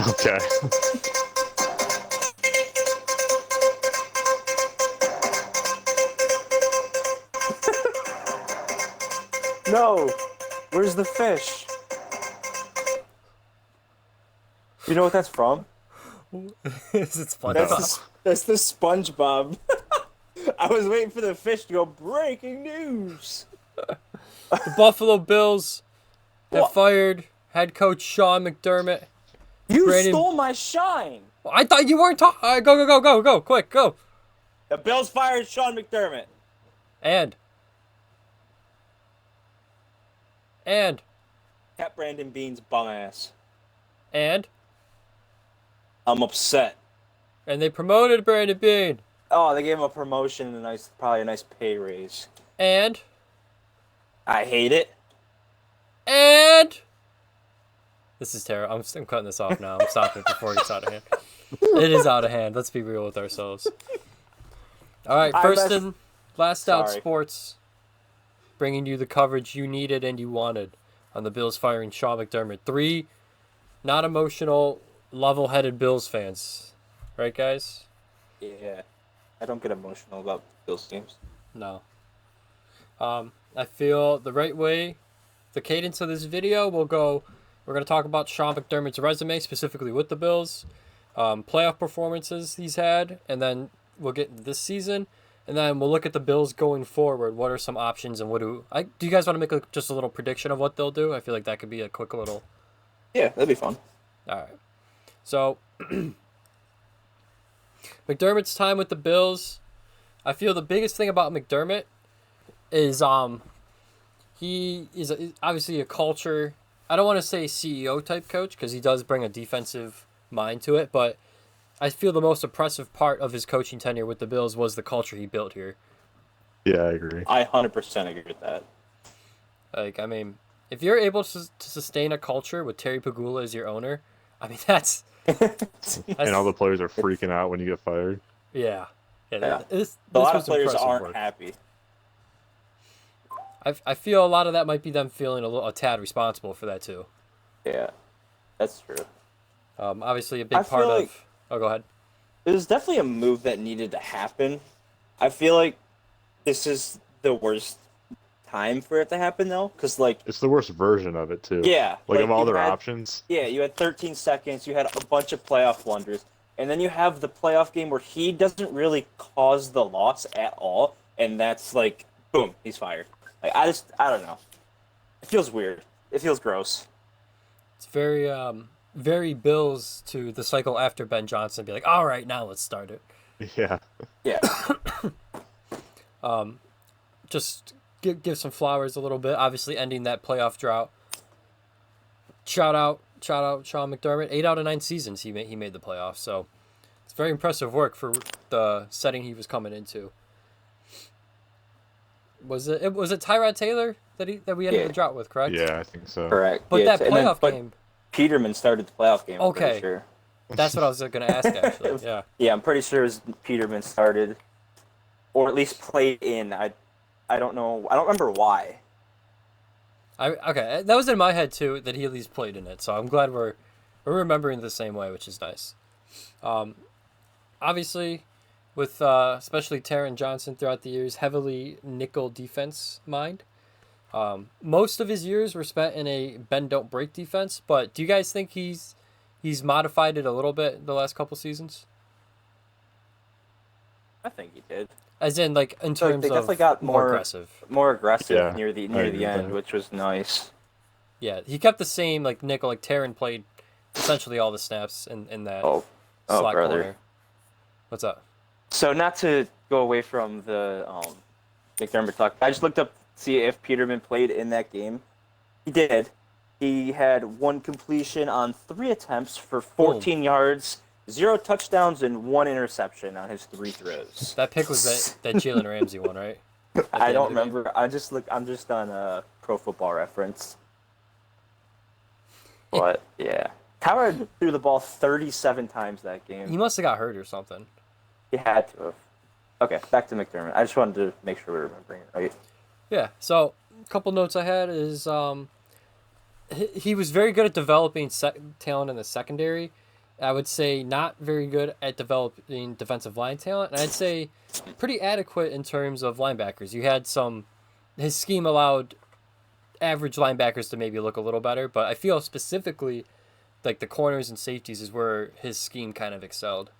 Okay. No! Where's the fish? You know what that's from? Is it No. SpongeBob? That's the SpongeBob. I was waiting for the fish to go, breaking news! The Buffalo Bills have What? fired head coach Sean McDermott. You Brandon- stole my shine! I thought you weren't talking. Go, quick, go. The Bills fired Sean McDermott. And Kept Brandon Bean's bum ass. and I'm upset. they promoted Brandon Bean. Oh, they gave him a promotion and probably a nice pay raise. And I hate it. this is terrible. I'm cutting this off now. I'm stopping it before it gets out of hand. It is out of hand. Let's be real with ourselves. All right, first and last out Sorry. sports, bringing you the coverage you needed and you wanted on the Bills firing Sean McDermott. 3 not emotional, level-headed Bills fans, right, guys? Yeah. I don't get emotional about Bills games. No. I feel the right way, the cadence of this video will go. We're going to talk about Sean McDermott's resume, specifically with the Bills, playoff performances he's had, and then we'll get into this season, and then we'll look at the Bills going forward. What are some options, and do you guys want to make just a little prediction of what they'll do? I feel like that could be a quick little. Yeah, that'd be fun. All right. So, McDermott's time with the Bills, I feel the biggest thing about McDermott is he is obviously a culture. I don't want to say CEO type coach because he does bring a defensive mind to it, but I feel the most impressive part of his coaching tenure with the Bills was the culture he built here. Yeah, I agree. I 100% agree with that. Like, I mean, if you're able to sustain a culture with Terry Pagula as your owner, I mean, that's And all the players are freaking out when you get fired. yeah. Yeah. This A lot of was players impressive aren't work. happy. I feel a lot of that might be them feeling a tad responsible for that too. Yeah, that's true. Obviously, a I big feel part like- of. Oh, go ahead. It was definitely a move that needed to happen. I feel like this is the worst time for it to happen, though, because, like, It's the worst version of it too. yeah. Like of all you their had- options. Yeah, you had 13 seconds, you had a bunch of playoff blunders, and then you have the playoff game where he doesn't really cause the loss at all, and that's like, boom, he's fired. Like, I don't know. It feels weird. It feels gross. It's very Bills to the cycle after Ben Johnson be like, all right, now let's start it. Yeah. Yeah. Just give some flowers a little bit. Obviously, ending that playoff drought. Shout out, Sean McDermott. 8 out of 9 seasons he made the playoffs. So it's very impressive work for the setting he was coming into. Was it Tyrod Taylor that we ended Yeah. the drought with? Correct. Yeah, I think so. Correct. But Yeah, that and then- playoff but game. Peterman started the playoff game, I'm Okay. pretty sure. That's what I was going to ask. Actually, yeah. Yeah, I'm pretty sure it was Peterman started, or at least played in. I don't know. I don't remember why. Okay, that was in my head too that he at least played in it. So I'm glad we're remembering the same way, which is nice. Obviously, with especially Taron Johnson throughout the years, heavily nickel defense mind. Most of his years were spent in a bend don't break defense, but do you guys think he's modified it a little bit the last couple seasons? I think he did. As in, like, in terms They definitely of got more more aggressive. more aggressive Yeah, near I the agree with end, that. which was nice. Yeah, he kept the same, like, nickel. Like, Taron played essentially all the snaps in that Oh, slot brother. corner. What's up? So not to go away from the McDermott talk, I just looked up to see if Peterman played in that game. He did. He had 1 completion on 3 attempts for 14 yards, 0 touchdowns, and 1 interception on his 3 throws. That pick was that Jalen Ramsey one, right? At the I end don't of the game? remember. I'm just on Pro Football Reference. But yeah, Howard threw the ball 37 times that game. He must have got hurt or something. He had to have. Okay, back to McDermott. I just wanted to make sure we were remembering it right. Yeah. So a couple notes I had is he was very good at developing talent in the secondary. I would say not very good at developing defensive line talent. And I'd say pretty adequate in terms of linebackers. You had his scheme allowed average linebackers to maybe look a little better, but I feel specifically like the corners and safeties is where his scheme kind of excelled.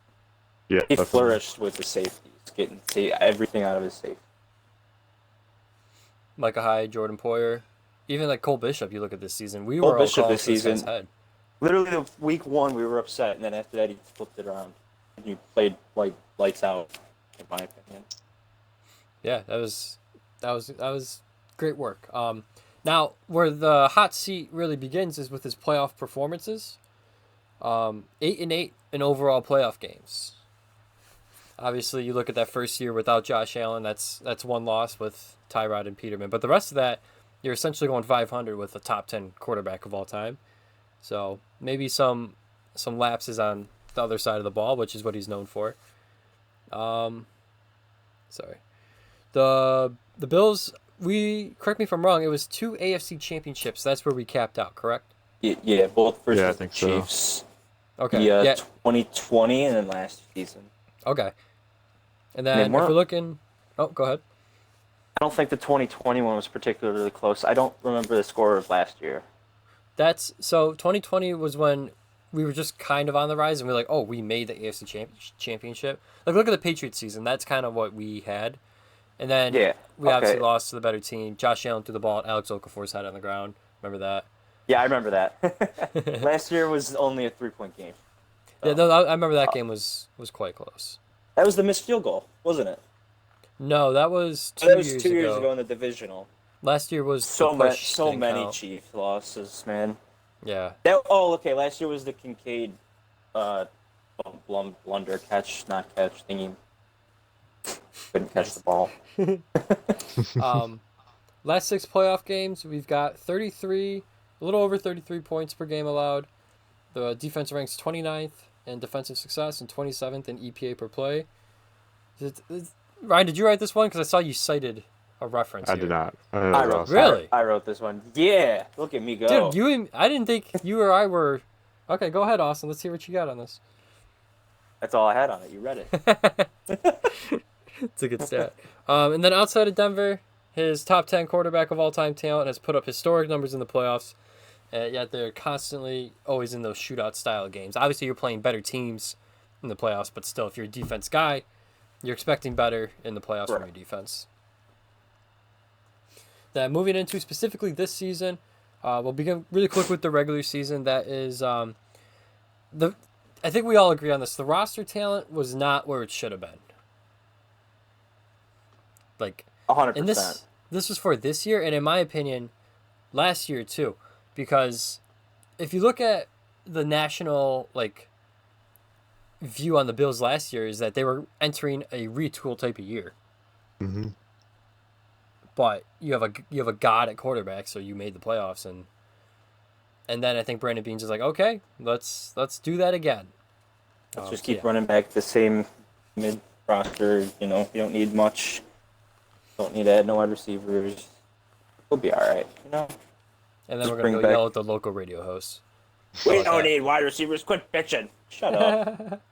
Yeah, He definitely. flourished with the safeties, getting everything out of his safety. Micah Hyde, Jordan Poyer, even like Cole Bishop. You look at this season, we Cole were all Bishop calling this for this guy's season. head. Literally, the week 1 we were upset, and then after that he flipped it around. And he played like lights out, in my opinion. Yeah, that was great work. Now where the hot seat really begins is with his playoff performances. 8-8 in overall playoff games. Obviously, you look at that first year without Josh Allen. That's one loss with Tyrod and Peterman. But the rest of that, you're essentially going 500 with a top 10 quarterback of all time. So maybe some lapses on the other side of the ball, which is what he's known for. Sorry. The Bills. Correct me if I'm wrong. It was 2 AFC championships. That's where we capped out. Correct? Yeah, both versus Yeah, I think the so. Chiefs. Okay. Yeah, Yeah. 2020 and then last season. Okay. And then if we're looking, oh, go ahead. I don't think the 2020 one was particularly close. I don't remember the score of last year. So 2020 was when we were just kind of on the rise, and we were like, oh, we made the AFC championship. Like, look at the Patriots season. That's kind of what we had. And then we obviously lost to the better team. Josh Allen threw the ball at Alex Okafor's head on the ground. Remember that? Yeah, I remember that. Last year was only a 3-point game. Yeah, no, I remember that game was quite close. That was the missed field goal, wasn't it? No, that was two That was years 2 years ago. ago in the divisional. Last year was So the much, push so didn't many count. Chiefs losses, man. Yeah. Okay. Last year was the Kincaid, blunder not catch thingy. Couldn't catch the ball. Last 6 playoff games, we've got 33, a little over 33 points per game allowed. The defense ranks 29th in defensive success and 27th in EPA per play. Ryan, did you write this one? Because I saw you cited a reference. I here. did not. Really? I wrote this one. Yeah, look at me go. Dude, I didn't think you or I were. Okay, go ahead, Austin. Let's hear what you got on this. That's all I had on it. You read it. It's a good stat. And then outside of Denver, his top 10 quarterback of all time talent has put up historic numbers in the playoffs. Yet they're constantly always in those shootout style games. Obviously, you're playing better teams in the playoffs, but still, if you're a defense guy, you're expecting better in the playoffs from your defense. Now, moving into specifically this season, we'll begin really quick with the regular season. That is, I think we all agree on this. The roster talent was not where it should have been. Like 100%. and this was for this year, and in my opinion, last year too, because if you look at the national view on the Bills last year, is that they were entering a retool type of year. Mm-hmm. But you have a god at quarterback, so you made the playoffs, and then I think Brandon Beans is like, okay, let's do that again. Let's just keep running back the same mid roster. You don't need much. Don't need to add no wide receivers. We'll be all right. And then we're bring gonna go back- yell at the local radio host. We don't need wide receivers. Quit bitching. Shut up.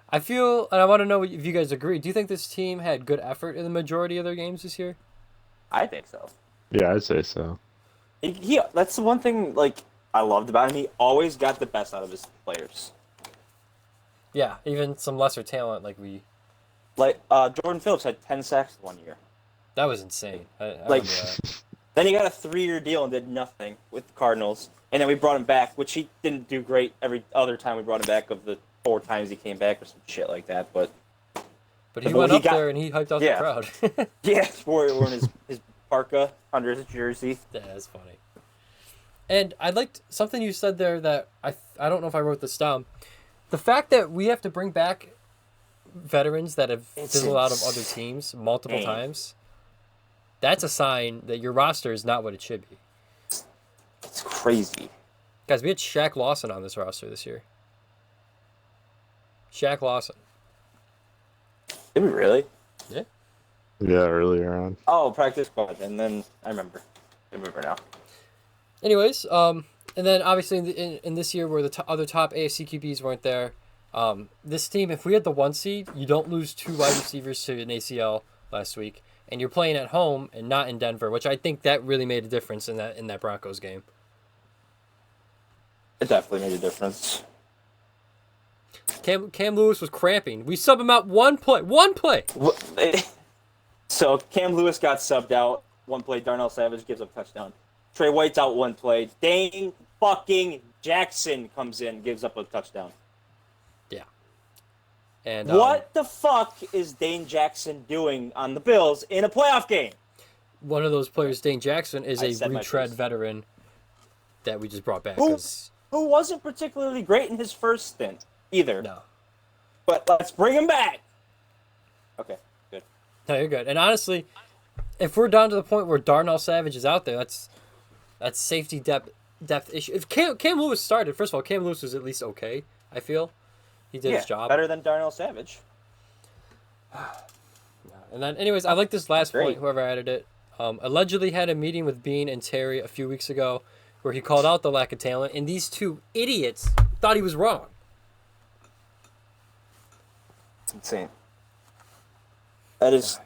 I feel, and I want to know if you guys agree. Do you think this team had good effort in the majority of their games this year? I think so. Yeah, I'd say so. That's the one thing I loved about him. He always got the best out of his players. Yeah, even some lesser talent Jordan Phillips had 10 sacks one year. that was insane. I Like- remember that. Then he got a 3-year deal and did nothing with the Cardinals. And then we brought him back, which he didn't do great every other time we brought him back of the 4 times he came back or some shit like that. But He went up there and he hyped out the crowd. yeah, wearing his parka under his jersey. Yeah, that's funny. And I liked something you said there that I don't know if I wrote this down. The fact that we have to bring back veterans that have fizzled out of other teams multiple times, that's a sign that your roster is not what it should be. It's crazy. Guys, we had Shaq Lawson on this roster this year. Shaq Lawson. Did we really? Yeah. Yeah, earlier on. Oh, practice squad. And then I remember now. Anyways, and then obviously in this year where the other top AFC QBs weren't there, this team, if we had the 1 seed, you don't lose 2 wide receivers to an ACL last week, and you're playing at home and not in Denver, which I think that really made a difference in that Broncos game. It definitely made a difference. Cam Lewis was cramping. We sub him out one play. So Cam Lewis got subbed out. 1 play, Darnell Savage gives up a touchdown. Trey White's out 1 play. Dane fucking Jackson comes in, gives up a touchdown. Yeah. And what the fuck is Dane Jackson doing on the Bills in a playoff game? One of those players, Dane Jackson, is a retread veteran that we just brought back. Who wasn't particularly great in his first stint either. No. But let's bring him back. Okay, good. No, you're good. And honestly, if we're down to the point where Darnell Savage is out there, that's safety depth issue. If Cam Lewis started, first of all, Cam Lewis was at least okay, I feel. He did his job. Better than Darnell Savage. And then, anyways, I like this last point, whoever added it. Allegedly had a meeting with Bean and Terry a few weeks ago where he called out the lack of talent, and these 2 idiots thought he was wrong. It's insane. That is...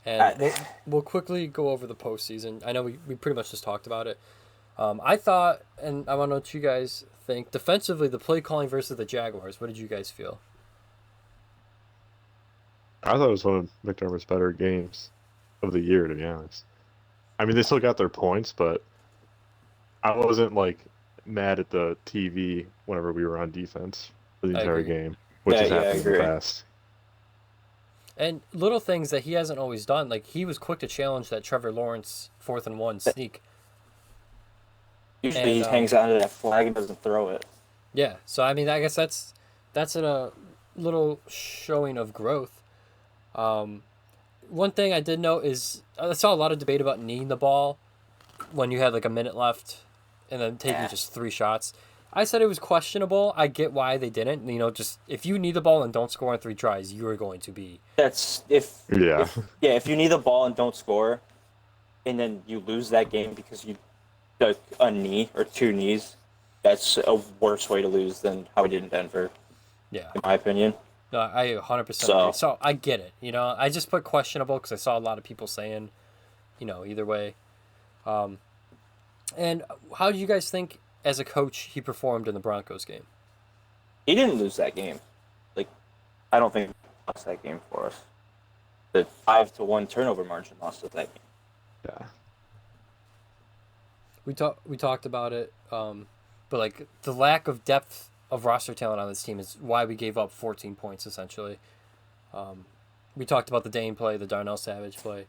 And we'll quickly go over the postseason. I know we pretty much just talked about it. I thought, and I want to know what you guys think, defensively, the play calling versus the Jaguars, what did you guys feel? I thought it was one of McDermott's better games of the year, to be honest. I mean, they still got their points, but I wasn't, mad at the TV whenever we were on defense for the entire game, which has happened in the past. And little things that he hasn't always done, like he was quick to challenge that Trevor Lawrence 4th and 1 sneak. Usually he hangs on to that flag and doesn't throw it. Yeah, so I mean, I guess that's a little showing of growth. One thing I did note is I saw a lot of debate about kneeing the ball when you had a minute left and then taking just 3 shots. I said it was questionable. I get why they didn't. Just if you need the ball and don't score on 3 tries, you are going to be. That's if you need the ball and don't score, and then you lose that game because you took a knee or 2 knees. That's a worse way to lose than how we did in Denver. Yeah, in my opinion. No, I 100% agree. So I get it. I just put questionable because I saw a lot of people saying, either way. And how do you guys think, as a coach, he performed in the Broncos game? He didn't lose that game. I don't think he lost that game for us. The 5-1 turnover margin lost us that game. Yeah. We talked about it, but the lack of depth of roster talent on this team is why we gave up 14 points essentially. We talked about the Dane play, the Darnell Savage play.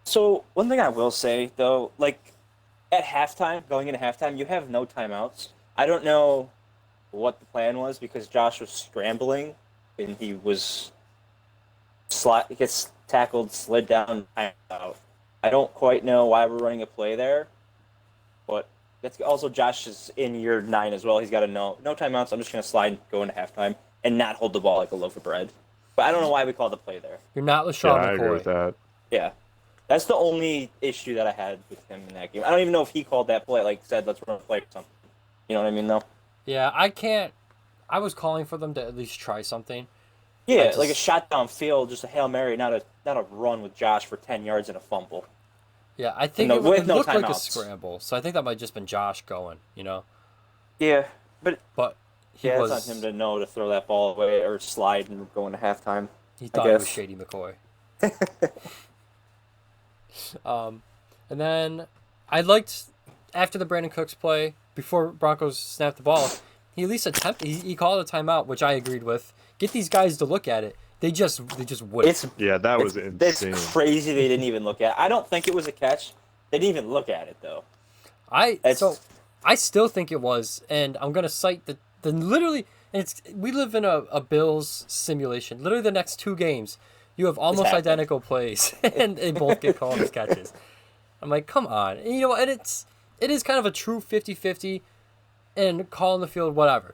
So one thing I will say though, at halftime, going into halftime, you have no timeouts. I don't know what the plan was because Josh was scrambling and he was gets tackled, slid down, timeout. I don't quite know why we're running a play there, but that's also Josh is in year 9 as well. He's got to know no timeouts. I'm just gonna slide and go into halftime and not hold the ball like a loaf of bread. But I don't know why we called the play there. You're not LaShawn McCoy. I agree with that. Yeah. That's the only issue that I had with him in that game. I don't even know if he called that play, said, let's run a play or something. You know what I mean, though? Yeah, I was calling for them to at least try something. Yeah, a shot downfield, just a Hail Mary, not a run with Josh for 10 yards and a fumble. Yeah, I think it looked like a scramble, so I think that might have just been Josh going, Yeah, but it's on him to know to throw that ball away or slide and go into halftime. He thought it was Shady McCoy. And then I liked, after the Brandon Cooks play, before Broncos snapped the ball, he at least attempted, he called a timeout, which I agreed with. Get these guys to look at it. They just wouldn't. That was insane. It's crazy they didn't even look at it. I don't think it was a catch. They didn't even look at it, though. I still think it was, and I'm going to cite the literally, and we live in a Bills simulation. Literally the next 2 games, you have almost identical plays, and they both get called as catches. I'm like, come on. And, and it is kind of a true 50-50 and call in the field, whatever.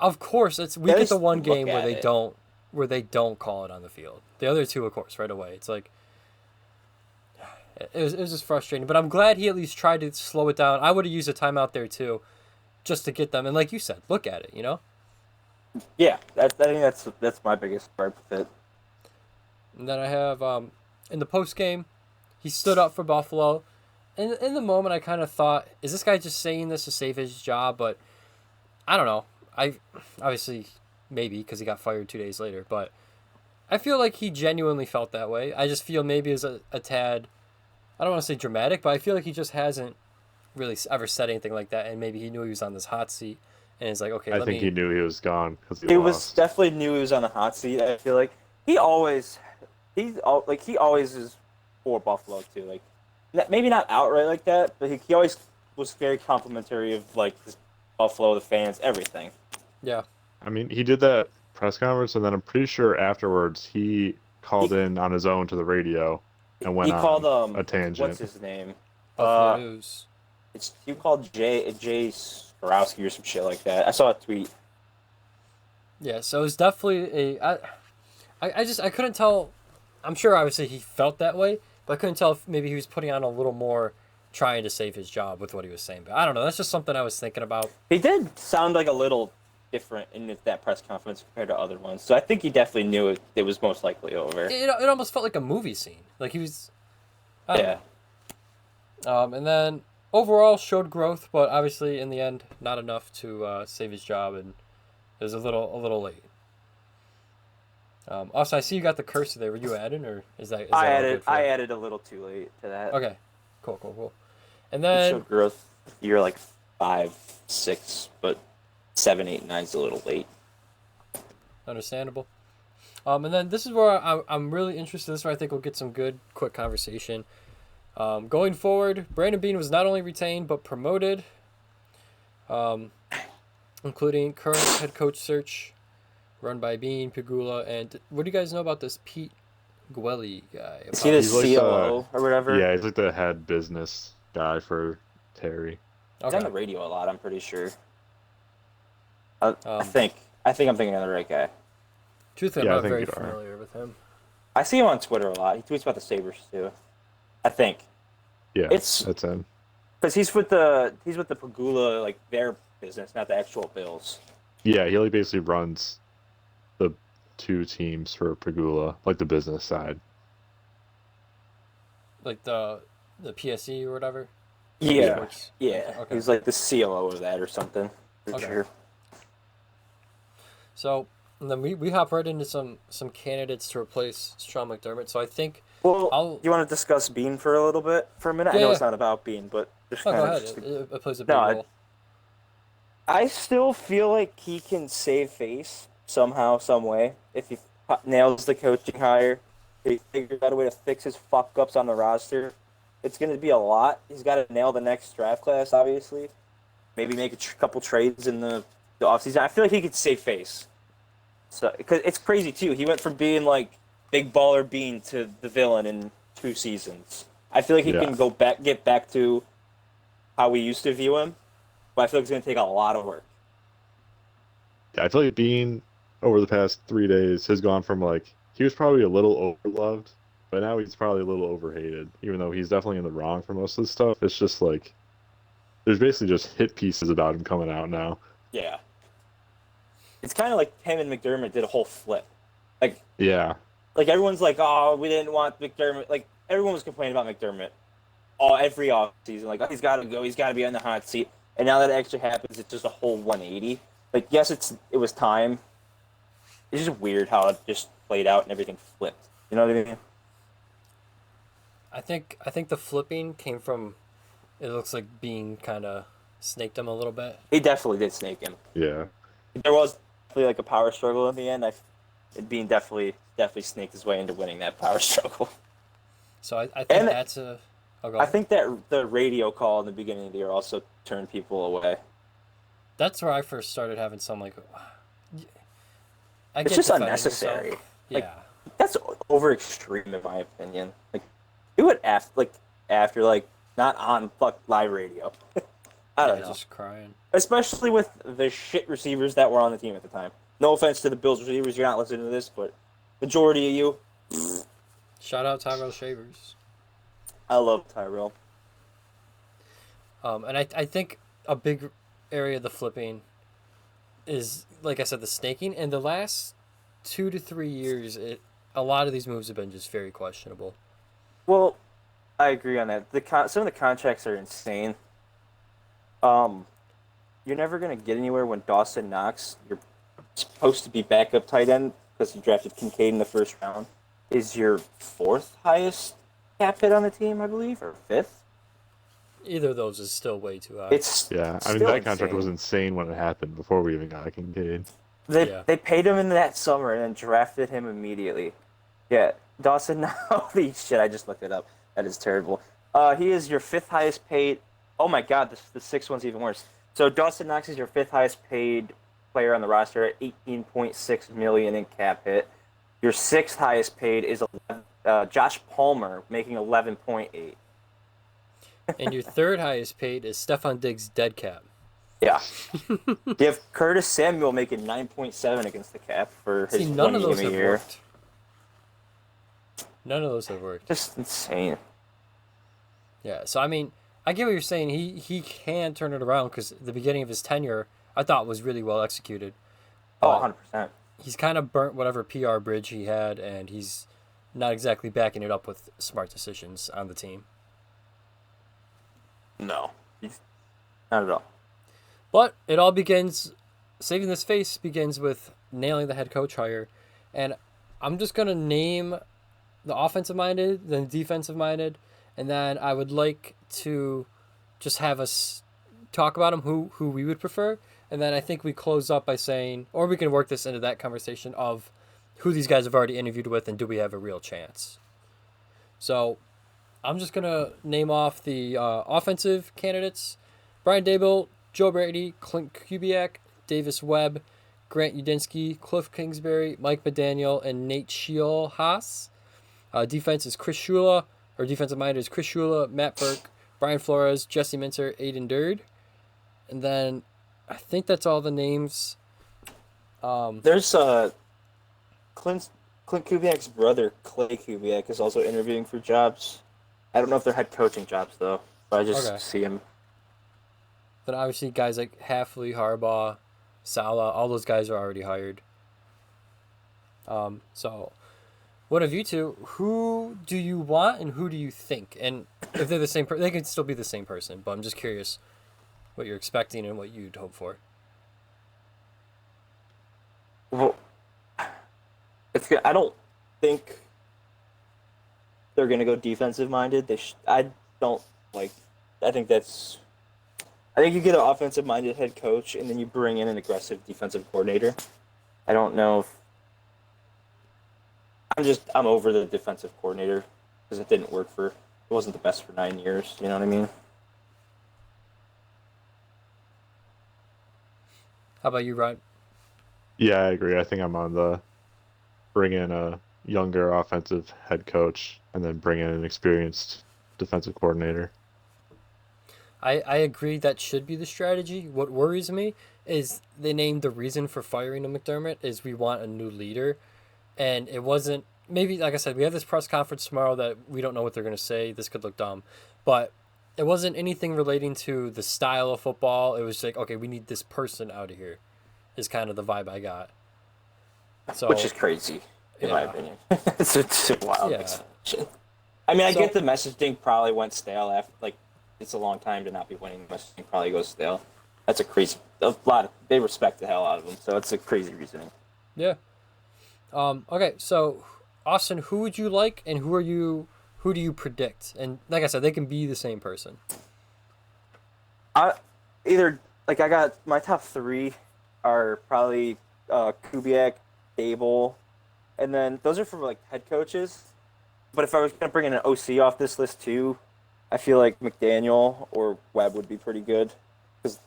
Of course, we get the one game where they don't call it on the field. The other 2, of course, right away. It's it was just frustrating. But I'm glad he at least tried to slow it down. I would have used a timeout there too, just to get them. And like you said, look at it. Yeah, I think that's my biggest part with it. And then I have in the post game, he stood up for Buffalo. And in the moment, I kind of thought, is this guy just saying this to save his job? But I don't know. I obviously maybe because he got fired 2 days later, but I feel like he genuinely felt that way. I just feel maybe it's a tad, I don't want to say dramatic, but I feel like he just hasn't really ever said anything like that, and maybe he knew he was on this hot seat, and it's like, okay, I think he knew he was gone because he He lost. was definitely knew he was on the hot seat. I feel like he always is for Buffalo too. Like maybe not outright like that, but he always was very complimentary of like Buffalo, the fans, everything. Yeah. I mean, he did that press conference, and then I'm pretty sure afterwards he called in on his own to the radio and went He called on a tangent. what's his name? Buffalo News. He called Jay Skorowski or some shit like that. I saw a tweet. Yeah, so it's definitely I couldn't tell. I'm sure obviously he felt that way, but I couldn't tell if maybe he was putting on a little more trying to save his job with what he was saying. But I don't know. That's just something I was thinking about. He did sound like a little different in that press conference compared to other ones. So I think he definitely knew it was most likely over. It almost felt like a movie scene. Like he was. I don't know. And then overall showed growth, but obviously in the end not enough to save his job, and it was a little late. Also, I see you got the cursor there. Were you adding, or is that? I added a little too late to that. Okay, cool. And It then showed growth. You're like 5, 6, but 7, 8, 9's a little late. understandable. And then this is where I'm really interested. This is where I think we'll get some good, quick conversation. Going forward, Brandon Beane was not only retained but promoted, including current head coach search run by Beane, Pegula, and what do you guys know about this Pete Gwelly guy? Is he the He's like COO or whatever? Yeah, he's like the head business guy for Terry. He's on the radio a lot, I'm pretty sure. I think I'm thinking of the right guy. Truthfully, Yeah, I I'm not think very you are. familiar with him. I see him on Twitter a lot. He tweets about the Sabres too. I think. Yeah, It's- that's him. Because he's with the Pagula, like their business, not the actual Bills. Yeah, he like basically runs the two teams for Pegula, like the business side. Like the PSE or whatever? Yeah. Sports. Yeah. Okay. He's like the COO of that or something. For Okay. sure. So, and then we hop right into some candidates to replace Sean McDermott. So I think Well, do you want to discuss Bean for a little bit? For a minute? I know it's not about Bean, but just go kind of ahead. just It plays a big No, role. I still feel like he can save face somehow, some way. If he nails the coaching hire, if he figures out a way to fix his fuck ups on the roster, it's going to be a lot. He's got to nail the next draft class, obviously. Maybe make a couple trades in the offseason. I feel like he could save face. So, because it's crazy too. He went from being like big baller Bean to the villain in 2 seasons. I feel like he can get back to how we used to view him. But I feel like it's going to take a lot of work. Yeah, I feel like Bean over the past 3 days has gone from like he was probably a little overloved, but now he's probably a little overhated. Even though he's definitely in the wrong for most of the stuff, it's just like there's basically just hit pieces about him coming out now. Yeah. It's kind of like him and McDermott did a whole flip. Like everyone's like, oh, we didn't want McDermott. Like everyone was complaining about McDermott every offseason. Like, oh, he's got to go. He's got to be on the hot seat. And now that it actually happens, it's just a whole 180. Like, yes, it was time. It's just weird how it just played out and everything flipped. You know what I mean? I think the flipping came from, it looks like Bean kind of snaked him a little bit. He definitely did snake him. Yeah. There was definitely like a power struggle in the end. Bean definitely snaked his way into winning that power struggle. So I think that's a. I think that the radio call in the beginning of the year also turned people away. That's where I first started having some like. It's just unnecessary. Yeah. Like, that's over extreme in my opinion. Like, do it after not on live radio. I don't know. Just crying. Especially with the shit receivers that were on the team at the time. No offense to the Bills receivers, you're not listening to this, but majority of you. Shout out Tyrell Shavers. I love Tyrell. And I think a big area of the flipping is, like I said, the snaking. And the last 2 to 3 years, a lot of these moves have been just very questionable. Well, I agree on that. Some of the contracts are insane. You're never gonna get anywhere when Dawson Knox, you're supposed to be backup tight end because you drafted Kincaid in the first round, is your fourth highest cap hit on the team, I believe, or fifth. Either of those is still way too high. It's Yeah, I mean still that contract insane. was insane when it happened before we even got Kincaid. They paid him in that summer and then drafted him immediately. Yeah, Dawson. Holy shit! I just looked it up. That is terrible. He is your fifth highest paid. Oh my god, the sixth one's even worse. So Dawson Knox is your fifth highest paid player on the roster at $18.6 million in cap hit. Your sixth highest paid is Josh Palmer, making 11.8. And your third highest paid is Stephon Diggs' dead cap. Yeah. You have Curtis Samuel making 9.7 against the cap for his none of 1 those game a have year. worked. None of those have worked. Just insane. Yeah, so I mean, I get what you're saying. He can turn it around because the beginning of his tenure, I thought, was really well executed. Oh, 100%. He's kind of burnt whatever PR bridge he had, and he's not exactly backing it up with smart decisions on the team. No. Not at all. But it all begins, saving this face begins with nailing the head coach hire. And I'm just going to name the offensive minded, then defensive minded, and then I would like to just have us talk about them, who we would prefer. And then I think we close up by saying, or we can work this into that conversation of who these guys have already interviewed with and do we have a real chance. So I'm just going to name off the offensive candidates. Brian Daboll, Joe Brady, Clint Kubiak, Davis Webb, Grant Udinski, Cliff Kingsbury, Mike McDaniel, and Nate Scheelhaas. Defense is Chris Shula, or defensive minded is Chris Shula, Matt Burke, Brian Flores, Jesse Minter, Aiden Durd. And then I think that's all the names. There's Clint Kubiak's brother, Clay Kubiak, is also interviewing for jobs. I don't know if they're head coaching jobs, though, but I just see him. Then obviously guys like Halfley, Harbaugh, Salah, all those guys are already hired. So one of you two, who do you want and who do you think? And if they're the same person, they could still be the same person, but I'm just curious what you're expecting and what you'd hope for. Well, it's good. I don't think they're going to go defensive minded. I don't like. I think you get an offensive minded head coach and then you bring in an aggressive defensive coordinator. I don't know if I'm over the defensive coordinator because it wasn't the best for 9 years. You know what I mean? How about you, Ryan? Yeah, I agree. I think I'm on the bring in a younger offensive head coach and then bring in an experienced defensive coordinator. I agree that should be the strategy. What worries me is they named the reason for firing a McDermott is we want a new leader. And it wasn't, maybe, like I said, we have this press conference tomorrow that we don't know what they're going to say. This could look dumb. But it wasn't anything relating to the style of football. It was like, okay, we need this person out of here is kind of the vibe I got. So, Which is crazy, in my opinion. it's a wild explanation. I mean, I get the messaging probably went stale after, it's a long time to not be winning. The messaging probably goes stale. That's they respect the hell out of them, so it's a crazy reasoning. Yeah. Okay, so Austin, who would you like, and who do you predict? And like I said, they can be the same person. I got my top three are probably Kubiak, Daboll, and then those are for head coaches. But if I was gonna bring in an OC off this list too, I feel like McDaniel or Webb would be pretty good because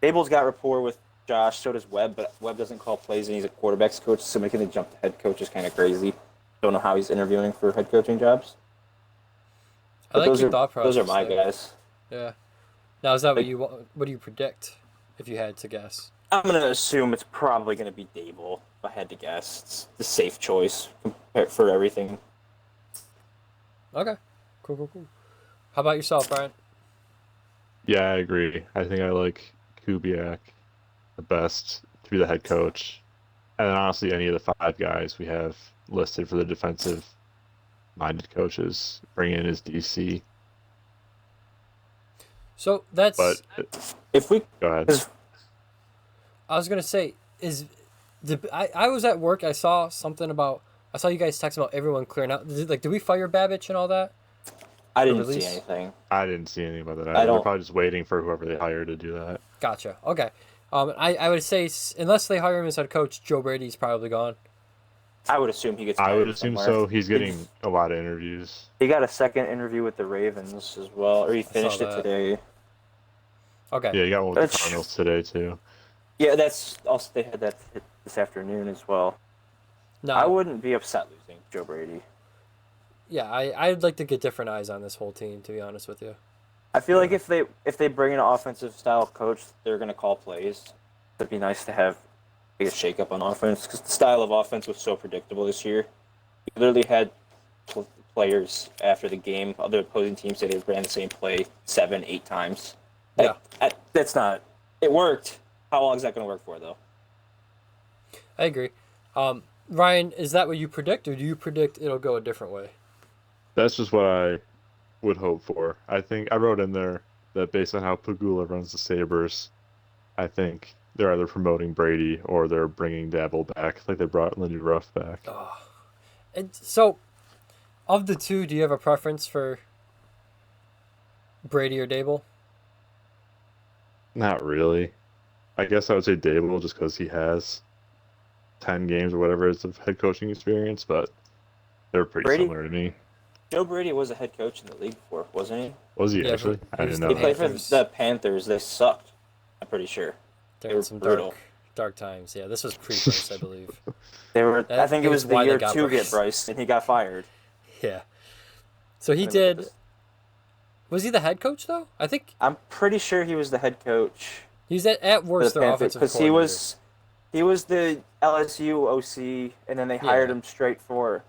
Daboll's got rapport with Josh, so does Webb, but Webb doesn't call plays and he's a quarterback's coach, so making the jump to head coach is kind of crazy. Don't know how he's interviewing for head coaching jobs. I like your thought process. Those are my guys. Yeah. Now, is that what do you predict if you had to guess? I'm going to assume it's probably going to be Daboll, if I had to guess. It's the safe choice for everything. Okay, Cool. How about yourself, Brian? Yeah, I agree. I think I like Kubiak the best to be the head coach. And then honestly, any of the five guys we have listed for the defensive-minded coaches, bring in as DC. So But that's If we, go ahead. 'cause I was gonna say I was at work. I saw something about. I saw you guys text about everyone clearing out. Did we fire Babbage and all that? I The didn't see release? anything. I didn't see anything about that I either. They're don't- probably just waiting for whoever they hire to do that. Gotcha. Okay. I would say unless they hire him as head coach, Joe Brady's probably gone. I would assume he gets. I would hired assume somewhere. so. He's getting a lot of interviews. He got a second interview with the Ravens as well, or he finished it that. today. Okay. Yeah, you got one with the That's- Cardinals today too. Yeah, that's also they had that hit this afternoon as well. No. I wouldn't be upset losing Joe Brady. Yeah, I'd like to get different eyes on this whole team, to be honest with you. I feel like if they bring in an offensive style coach, they're gonna call plays. It'd be nice to have a shake up on offense because the style of offense was so predictable this year. You literally had players after the game, other opposing teams say they ran the same play 7-8 times. Yeah. That's not. It worked. How long is that gonna work for though? I agree. Ryan, is that what you predict, or do you predict it'll go a different way? That's just what I would hope for. I think I wrote in there that based on how Pagula runs the Sabres, I think they're either promoting Brady or they're bringing Dabble back, like they brought Lindy Ruff back. Oh. And so, of the two, do you have a preference for Brady or Dable? Not really. I guess I would say Dable just because he has 10 games or whatever it's of head coaching experience, but they're pretty Brady? similar to me. Joe Brady was a head coach in the league before, wasn't he? Was he Yeah, actually? but I he was didn't He know played that. for Panthers. the Panthers. They sucked. I'm pretty sure. There They were were some brutal. dark times. Yeah, this was pre-Bryce, I believe. They were. That- I think it that was is the why they year got to Bryce. get Bryce, and he got fired. Yeah. So he did. Was he the head coach though? I think I'm pretty sure he was the head coach he's at for worst the their Panthers offensive because he was the LSU OC, and then they hired Yeah. him straight for.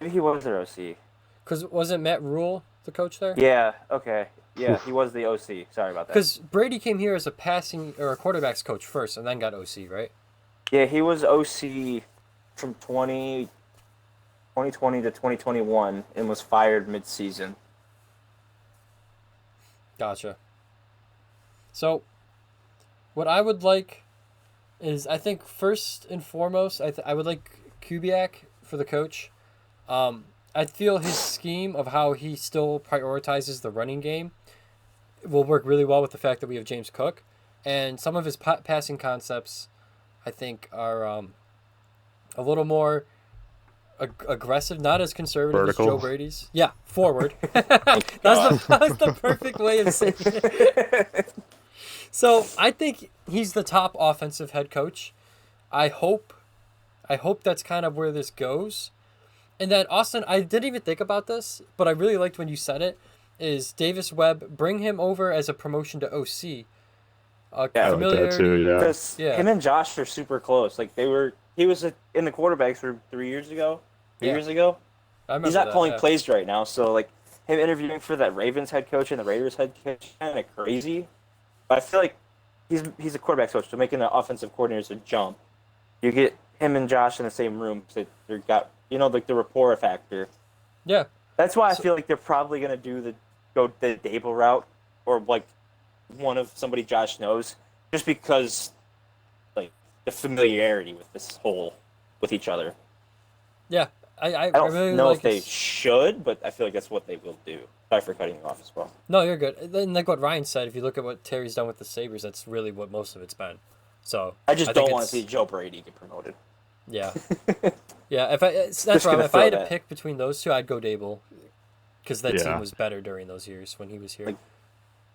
Maybe he was their OC. Because wasn't Matt Rule the coach there? Yeah. Okay. Yeah, he was the OC. Sorry about that. Because Brady came here as a passing or a quarterbacks coach first, and then got OC, right? Yeah, he was OC from 2020 to 2021 and was fired mid-season. Gotcha. So, what I would like is, I think first and foremost, I would like Kubiak for the coach. I feel his scheme of how he still prioritizes the running game will work really well with the fact that we have James Cook, and some of his passing concepts, I think, are a little more aggressive, not as conservative Vertical. as Joe Brady's. Yeah, forward. That's the perfect way of saying it. So I think he's the top offensive head coach. I hope that's kind of where this goes. And then Austin, I didn't even think about this, but I really liked when you said it. Is Davis Webb, bring him over as a promotion to OC? Yeah, I like that Familiarity. too, yeah. Because Yeah. him and Josh are super close. Like he was in the quarterbacks for 3 years ago. 3 Yeah. years ago. I remember He's not that, calling yeah. plays right now, so like him interviewing for that Ravens head coach and the Raiders head coach kind of crazy. But I feel like he's a quarterback coach, so making the offensive coordinators a jump. You get him and Josh in the same room, so they've got like the rapport factor. Yeah. That's why I feel like they're probably gonna go the Dable route or like one of somebody Josh knows, just because like the familiarity with each other. Yeah. I I don't really know like if they his- should, but I feel like that's what they will do. Sorry for cutting you off as well. No, you're good. And like what Ryan said, if you look at what Terry's done with the Sabres, that's really what most of it's been. So I just think don't want to it's- see Joe Brady get promoted. Yeah. Yeah, that's Just wrong. gonna If I had throw to that. pick between those two, I'd go Dable. Because that Yeah. team was better during those years when he was here. Like,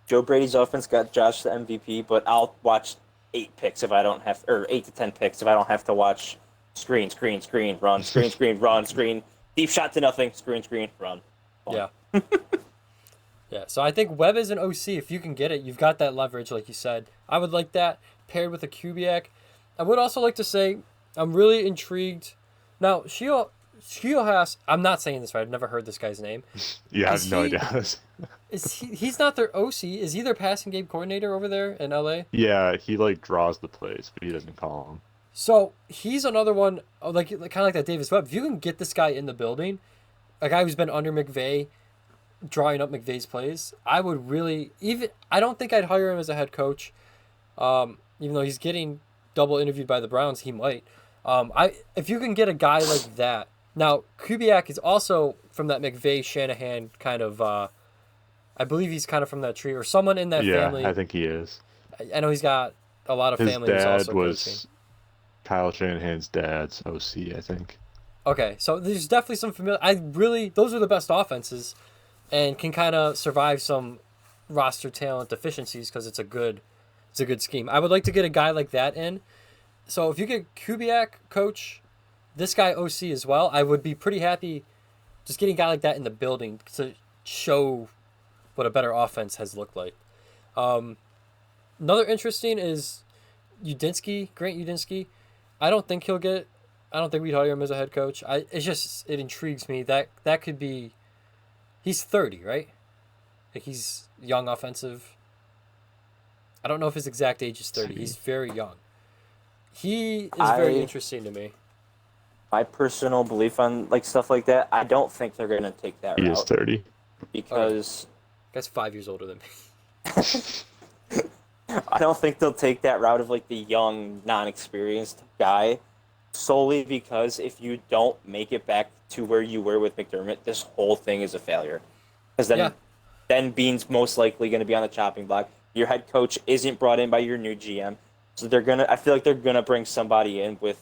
Joe Brady's offense got Josh the MVP, but I'll watch 8 picks if I don't have, or 8 to 10 picks if I don't have to watch screen, run, screen, run, screen, deep shot to nothing, screen, run. Yeah. Yeah, so I think Webb is an OC. If you can get it, you've got that leverage, like you said. I would like that paired with a Kubiak. I would also like to say I'm really intrigued. Now, Sheil Skielhaas, I'm not saying this right. I've never heard this guy's name. Yeah, I have Is no he- idea. He's not their OC. Is he their passing game coordinator over there in LA? Yeah, he like draws the plays, but he doesn't call them. So he's another one, like kind of like that Davis Webb. If you can get this guy in the building, a guy who's been under McVay, drawing up McVay's plays, I would really even. I don't think I'd hire him as a head coach, even though he's getting double interviewed by the Browns. He might. If you can get a guy like that. Now Kubiak is also from that McVay Shanahan kind of. I believe he's kind of from that tree or someone in that Yeah, family. I think he is. I know he's got a lot of His family who's dad also was coaching. Kyle Shanahan's dad's OC, I think. Okay, so there's definitely some familiar. Those are the best offenses, and can kind of survive some roster talent deficiencies because it's a good scheme. I would like to get a guy like that in. So if you get Kubiak coach, this guy OC as well, I would be pretty happy just getting a guy like that in the building to show what a better offense has looked like. Another interesting is Grant Udinsky. I don't think we'd hire him as a head coach. It intrigues me that could be. He's 30, right? Like he's young, offensive. I don't know if his exact age is 30. He's very young. He is very interesting to me. My personal belief on like stuff like that, I don't think they're gonna take that He route is 30. because Guy's 5 years older than me. I don't think they'll take that route of like the young, non-experienced guy solely because if you don't make it back to where you were with McDermott, this whole thing is a failure. Because then Bean's most likely going to be on the chopping block. Your head coach isn't brought in by your new GM, so I feel like they're gonna bring somebody in with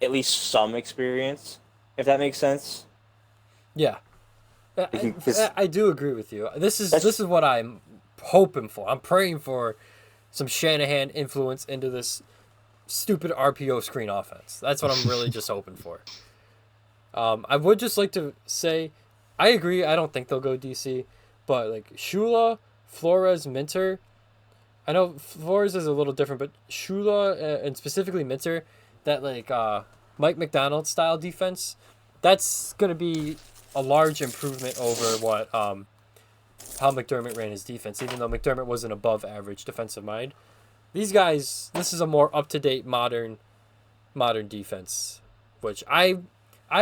at least some experience, if that makes sense. Yeah, I do agree with you. This is what I'm hoping for. I'm praying for some Shanahan influence into this stupid RPO screen offense. That's what I'm really just hoping for. I would just like to say, I agree. I don't think they'll go DC, but like Shula, Flores, Minter. I know Flores is a little different, but Shula and specifically Minter, that like Mike McDonald style defense, that's gonna be a large improvement over what how McDermott ran his defense. Even though McDermott was an above average defensive mind, these guys, this is a more up to date modern defense, which I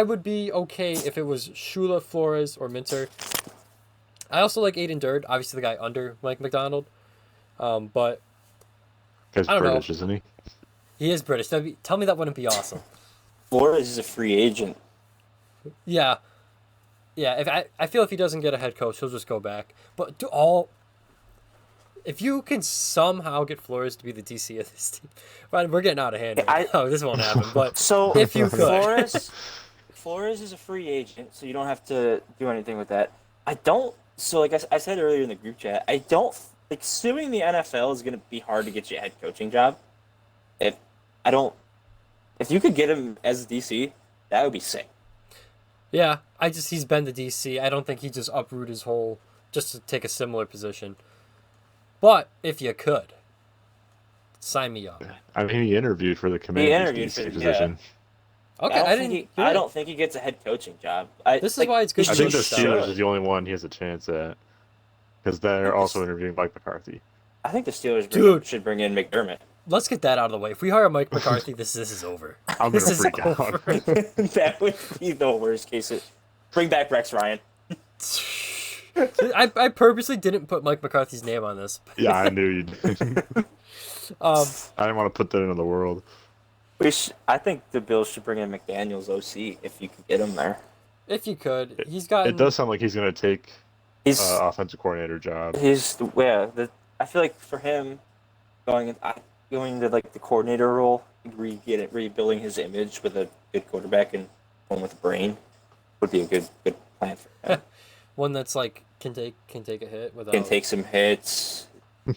would be okay if it was Shula, Flores, or Minter. I also like Aiden Durd, obviously the guy under Mike McDonald. But Guy's I don't British, know. isn't he? He is British. Tell me that wouldn't be awesome. Flores is a free agent. Yeah. I feel if he doesn't get a head coach, he'll just go back. But if you can somehow get Flores to be the DC of this team, right, we're getting out of hand. This won't happen. But So if you could, Flores is a free agent, so you don't have to do anything with that. I don't. So like I said earlier in the group chat, I don't. Like, assuming the NFL is going to be hard to get you a head coaching job, if you could get him as a DC, that would be sick. yeah, he's been the DC. I don't think he just uproot his whole just to take a similar position. But if you could, sign me up. I mean, he interviewed for the Commanders DC position. Okay, I don't think he gets a head coaching job. This is why it's good. I think the to Steelers is the only one he has a chance at, because they're also interviewing Mike McCarthy. I think the Steelers should bring in McDermott. Let's get that out of the way. If we hire Mike McCarthy, this is over. I'm gonna freak out. That would be the worst case. Bring back Rex Ryan. I purposely didn't put Mike McCarthy's name on this. Yeah, I knew you did. I didn't want to put that into the world. I think the Bills should bring in McDaniel's OC if you could get him there. If you could, he's got. It does sound like he's going to take offensive coordinator job. I feel like for him going into like the coordinator role, rebuilding his image with a good quarterback and one with a brain would be a good plan for him. One that's like can take a hit without. Can take some hits.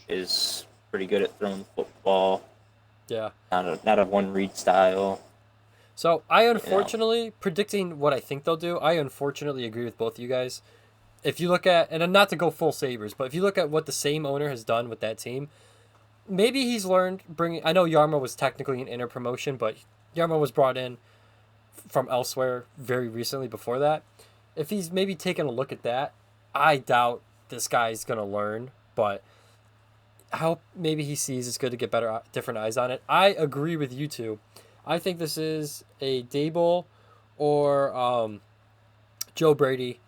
Is pretty good at throwing the football. Yeah. Not a one read style. So I unfortunately predicting what I think they'll do. I unfortunately agree with both of you guys. If you look at, and not to go full Sabres, but if you look at what the same owner has done with that team, maybe he's learned I know Yarmo was technically an inner promotion, but Yarmo was brought in from elsewhere very recently before that. If he's maybe taken a look at that, I doubt this guy's going to learn, but how maybe he sees it's good to get different eyes on it. I agree with you two. I think this is a Dable or Joe Brady,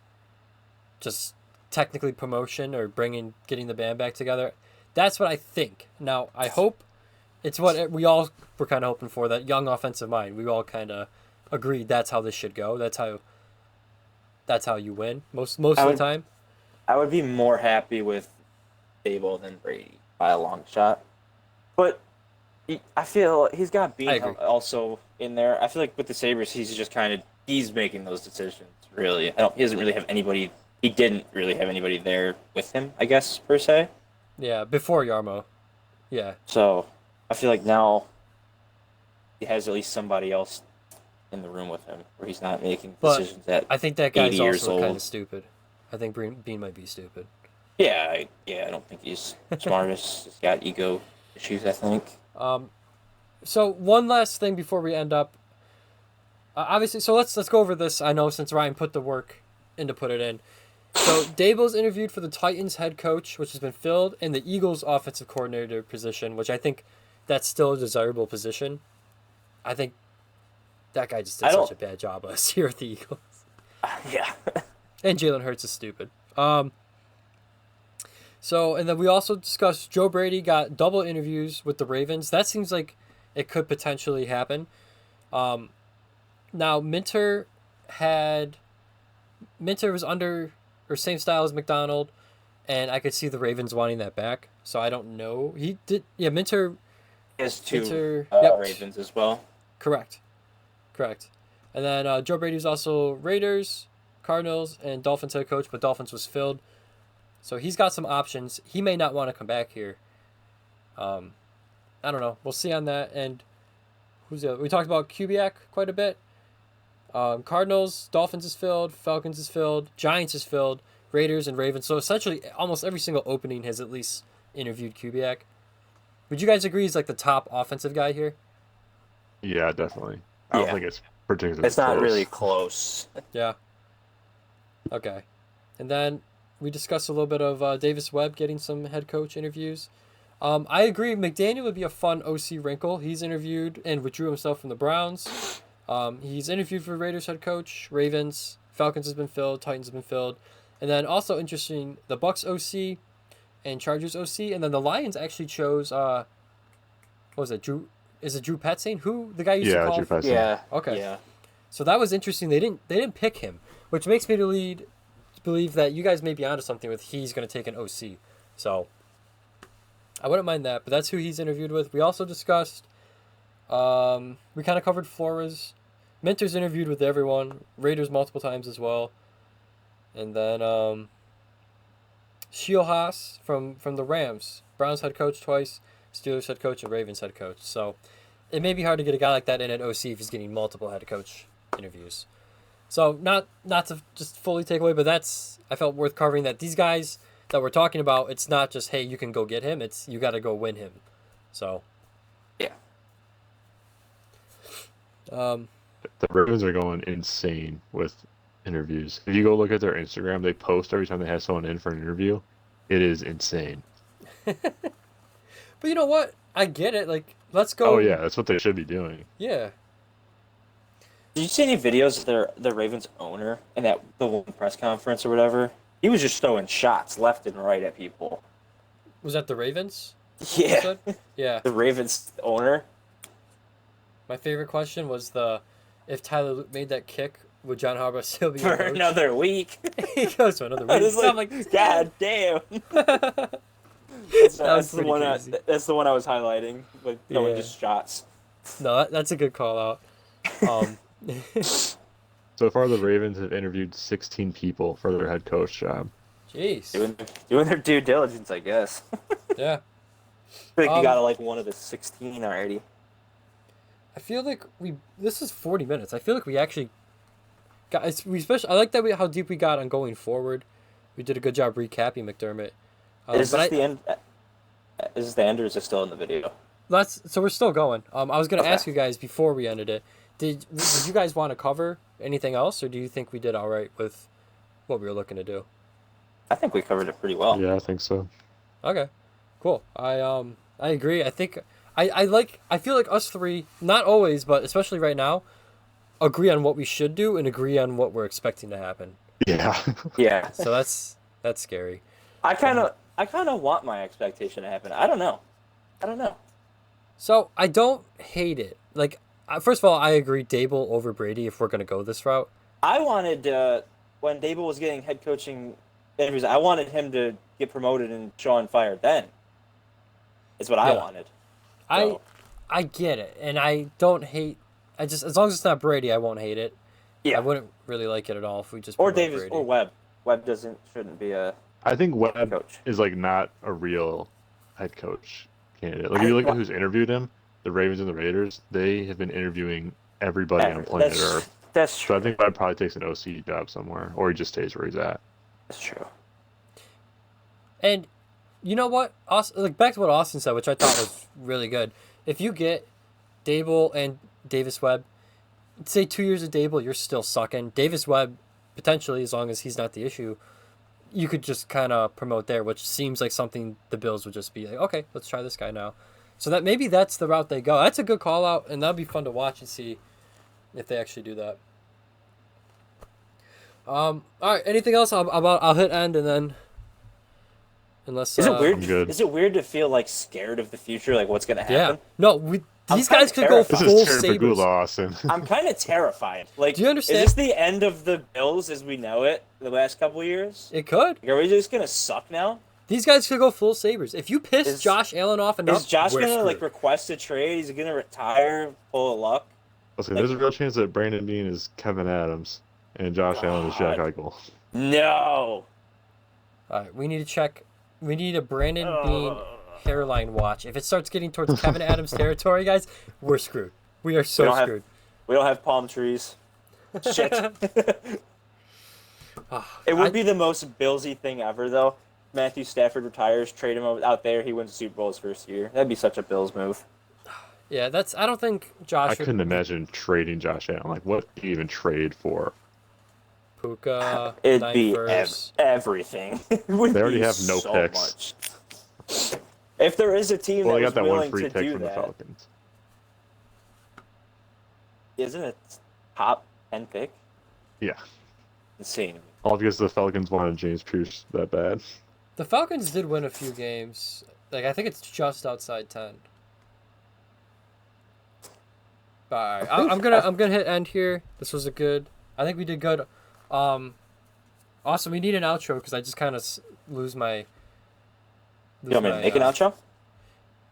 just technically promotion or getting the band back together. That's what I think. Now, I hope it's what we all were kind of hoping for, that young offensive mind. We all kind of agreed that's how this should go. That's how you win most of the time. I would be more happy with Dable than Brady by a long shot. But I feel he's got Bean also in there. I feel like with the Sabres, he's making those decisions, really. He doesn't really have anybody. He didn't really have anybody there with him, I guess, per se. Yeah, before Yarmo. Yeah. So I feel like now he has at least somebody else in the room with him where he's not making decisions I think that guy's 80 years also old. kind of stupid. I think Bean might be stupid. Yeah, I don't think he's smartest. He's got ego issues, I think. So one last thing before we end up. Obviously, so let's go over this. I know since Ryan put the work in to put it in. So Dable's interviewed for the Titans head coach, which has been filled, and the Eagles offensive coordinator position, which I think that's still a desirable position. I think that guy just did such a bad job last year at the Eagles. Yeah. And Jalen Hurts is stupid. So, and then we also discussed Joe Brady got double interviews with the Ravens. That seems like it could potentially happen. Now, Minter was under or same style as McDonald, and I could see the Ravens wanting that back. So I don't know. He did, yeah. Minter has two yep. Ravens as well. Correct. And then Joe Brady was also Raiders, Cardinals, and Dolphins head coach, but Dolphins was filled. So he's got some options. He may not want to come back here. I don't know. We'll see on that. And who's the other? We talked about Kubiak quite a bit. Cardinals, Dolphins is filled, Falcons is filled, Giants is filled, Raiders and Ravens. So essentially, almost every single opening has at least interviewed Kubiak. Would you guys agree he's like the top offensive guy here? Yeah, definitely. I don't think it's particularly It's not really close. Yeah. Okay. And then we discussed a little bit of Davis Webb getting some head coach interviews. I agree. McDaniel would be a fun OC wrinkle. He's interviewed and withdrew himself from the Browns. He's interviewed for Raiders head coach, Ravens, Falcons has been filled, Titans has been filled. And then also interesting, the Bucks OC and Chargers OC. And then the Lions actually chose, what was it, Drew Petzing? Who? The guy used to call? Drew Petzing. Yeah. Okay. Yeah. So that was interesting. They didn't pick him, which makes me believe that you guys may be onto something with he's going to take an OC. So I wouldn't mind that, but that's who he's interviewed with. We also discussed, we kind of covered Flores. Minter's interviewed with everyone. Raiders multiple times as well. And then Sheil Haas from the Rams. Browns head coach twice. Steelers head coach and Ravens head coach. So it may be hard to get a guy like that in at OC if he's getting multiple head coach interviews. So not to just fully take away, but I felt worth covering that these guys that we're talking about, it's not just, hey, you can go get him. It's you got to go win him. So. Yeah. The Ravens are going insane with interviews. If you go look at their Instagram, they post every time they have someone in for an interview. It is insane. But you know what? I get it. Like, let's go. Oh, yeah. That's what they should be doing. Yeah. Did you see any videos of the Ravens owner in the one press conference or whatever? He was just throwing shots left and right at people. Was that the Ravens? Yeah. Yeah. The Ravens owner. My favorite question was if Tyler Luke made that kick, would John Harbaugh still be For another week. He goes for another I week. was like, God damn. That's the one. That's the one I was highlighting with throwing just shots. No, that's a good call out. So far, the Ravens have interviewed 16 people for their head coach job. Jeez. Doing their due diligence, I guess. Yeah. I think you got like one of the 16 already. I feel like this is 40 minutes. I feel like we actually got. I like that how deep we got on going forward. We did a good job recapping McDermott. Is this the end? Is this the end, or is it still in the video? So we're still going. I was gonna ask you guys before we ended it. Did you guys want to cover anything else, or do you think we did all right with what we were looking to do? I think we covered it pretty well. Yeah, I think so. Okay, cool. I agree. I think I feel like us three, not always, but especially right now, agree on what we should do and agree on what we're expecting to happen. Yeah. Yeah. So that's scary. I kind of want my expectation to happen. I don't know. So I don't hate it. Like, first of all, I agree Dable over Brady if we're gonna go this route. I wanted when Dable was getting head coaching interviews, I wanted him to get promoted and Sean fired. Then is what I Yeah. wanted. I get it, and I don't hate. I just, as long as it's not Brady, I won't hate it. Yeah. I wouldn't really like it at all if we just Or promote Davis Brady. or Webb. Webb shouldn't be a I think Webb coach. is like not a real head coach candidate. Like if you look at who's interviewed him, the Ravens and the Raiders, they have been interviewing everybody on planet Earth. That's So true. I think Webb probably takes an OC job somewhere, or he just stays where he's at. That's true. And you know what? Like back to what Austin said, which I thought was really good. If you get Dable and Davis Webb, say 2 years of Dable, you're still sucking. Davis Webb, potentially, as long as he's not the issue, you could just kind of promote there, which seems like something the Bills would just be like, okay, let's try this guy now. So that maybe that's the route they go. That's a good call out, and that'll be fun to watch and see if they actually do that. All right. Anything else? I'll hit end and then. Unless Is it weird? I'm good. Is it weird to feel like scared of the future, like what's gonna Yeah. happen? No, these guys could go This full is Terry Sabres. Pagula, Austin. I'm kind of terrified. Like, Do you understand? Is this the end of the Bills as we know it the last couple of years? It could. Like, are we just gonna suck now? These guys could go full Sabres. If you piss Is- Josh Allen off enough, Is Josh we're gonna like screwed. request a trade? He's gonna retire, pull a luck. Listen, there's a real chance that Brandon Bean is Kevin Adams and Josh Allen is Jack God. Eichel. No. All right, we need to check. We need a Brandon Bean hairline watch. If it starts getting towards Kevin Adams territory, guys, we're screwed. We are so We don't have- screwed. We don't have palm trees. Shit. Ah, It would be the most Billsy thing ever, though. Matthew Stafford retires, trade him out there. He wins the Super Bowl his first year. That'd be such a Bills move. Yeah, that's. I don't think Josh. I couldn't imagine trading Josh Allen. Like, what do you even trade for? Puka. It'd be Niners. everything. It would They already be have no so picks. much. If there is a team Well, that they was got that one willing free to pick do from the that, Falcons. isn't it top 10 pick? Yeah. Insane. All because the Falcons wanted James Pierce that bad. The Falcons did win a few games. Like I think it's just outside 10. All right, I'm gonna hit end here. This was a good. I think we did good. Also, we need an outro because I just kind of lose my. You want me to make an outro?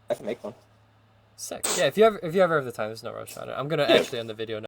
I can make one. Sick. Yeah, if you ever have the time, there's no rush on it. I'm gonna actually end the video now.